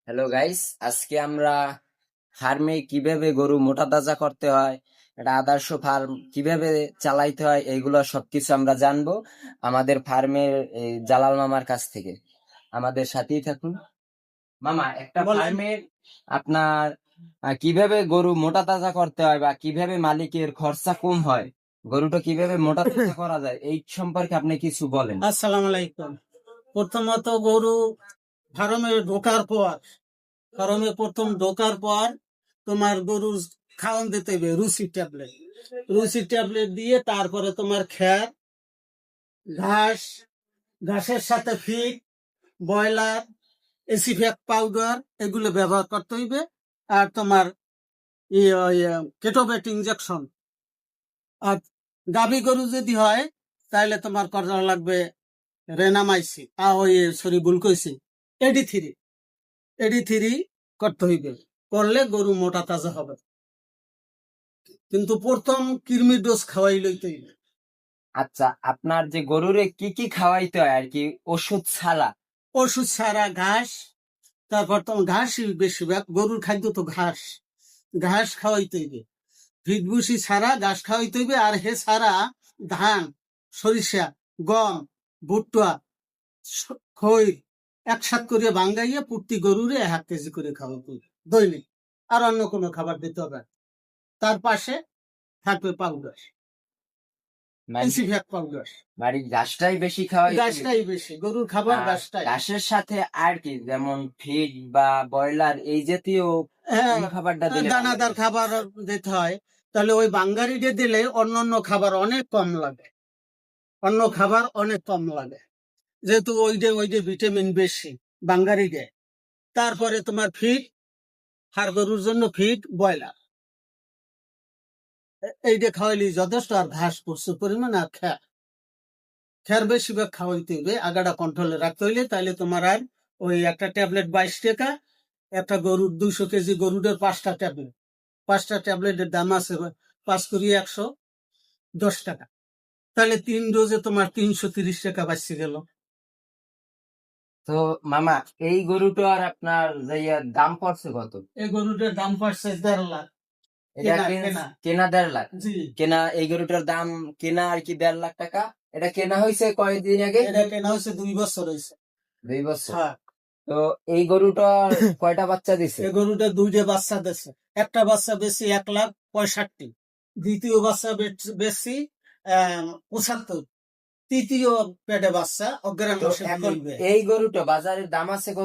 Hello guys, আজকে আমরা ফার্মে কিভাবে গরু মোটা তাজা করতে হয়, একটা আদর্শ ফার্ম কিভাবে চালাইতে হয়, এইগুলো সবকিছু আমরা জানবো আমাদের ফার্মের জালাল মামার কাছ থেকে। আমাদের সাথেই থাকুন। মামা, একটা বলেন। ফার্মের আপনার কিভাবে গরু মোটা তাজা করতে হয় বা কিভাবে মালিকের খরচা কম হয়, গরুটা কিভাবে মোটা তাজা করা যায়, এই সম্পর্কে আপনি কিছু বলেন। আসসালামু আলাইকুম। প্রথমত গরু ফার্মে ঢোকার পর তোমার গরু খাওয়ান দিতে হবে রুচি ট্যাবলেট দিয়ে তারপরে তোমার খ্যার, ঘাস, ঘাসের সাথে ফিড, ব্রয়লার, এসিফ্যাক পাউডার এগুলো ব্যবহার করতে হইবে। আর তোমার কেটোবেট ইনজেকশন। আর গাভী গরু যদি হয় তাহলে তোমার করা লাগবে রেনামাইসি ভুল কইছি, এডি থ্রি করতে হইবে। করলে গরু মোটা তাজা হবে, কিন্তু প্রথম কৃমির ডোজ খাওয়াই লইতে হইবে। আচ্ছা, আপনার যে গরুরে কি কি খাওয়াইতে হয় আর কি, ওষুধ ছাড়া? ওষুধ ছাড়া ঘাস, তারপর তোমার ঘাসই বেশিরভাগ গরুর খাদ্য তো ঘাস, ঘাস খাওয়াইতে হইবে। ভিটভুসি ছাড়া ঘাস খাওয়াইতে হইবে। আর হে ছাড়া ধান, সরিষা, গম, ভুট্টা, খই একসাথ করে ভাঙ্গাইয়া প্রতি গরুরে 1 কেজি করে খাওয়াতে হবে দৈনিক। আর অন্য কোনো খাবার দিতে হবে না। তার পাশে থাকবে পাউডার, এসিফ্যাক পাউডার। বাড়ির ঘাসটাই বেশি খাওয়াই, ঘাসটাই বেশি, গরুর খাবার ঘাসটাই। ঘাসের সাথে আর কি, যেমন ফিড বা ব্রয়লার এই জাতীয় হ্যাঁ, খাবারটা দিলে দানাদার খাবার দিতে হয়। তাহলে ওই বাঙ্গারিটা দিলে অন্য খাবার অনেক কম লাগে, যেহেতু ওই যে ভিটামিন বেশি বাঙ্গারিতে। তারপরে তোমার ফিড, হাড় গরুর জন্য ফিড, ব্রয়লার এইটা খাওয়াইলে যথেষ্ট। আর ঘাস প্রচুর পরিমাণ, আর খ্যার বেশিরভাগ খাওয়াইতে হইবে। আগাটা কন্ট্রোলে রাখতে হইলে তাহলে তোমার আর ওই একটা ট্যাবলেট 22 টাকা, একটা গরুর 200 কেজি গরুদের 5টা ট্যাবলেটের দাম আছে 5 করি 110 টাকা। তাহলে 3 ডোজে তোমার 330 টাকা বাঁচতে গেল। তো মামা, এই গরুটার আপনার দাম পড়ছে কত? এই গরুটার দাম পড়ছে 1.5 লাখ। এটা কেনা 1.5 লাখ? জি, কেনা এই গরুটার দাম কেনা আর কি 1.5 লাখ টাকা। এটা কেনা হয়েছে কয়দিন আগে? এটা কেনা হয়েছে 2 বছর হয়েছে। 2 বছর। হ্যাঁ। তো এই গরুটা কয়টা বাচ্চা দিছে? এই গরুটা 2টা বাচ্চা দিছে। একটা বাচ্চা বেশি 1,65,000, দ্বিতীয় বাচ্চা বেশি 75, তৃতীয় পেটে বাচ্চা অগ্রাম। তো এখন এই গরুটা বাজারের দাম আছে কত?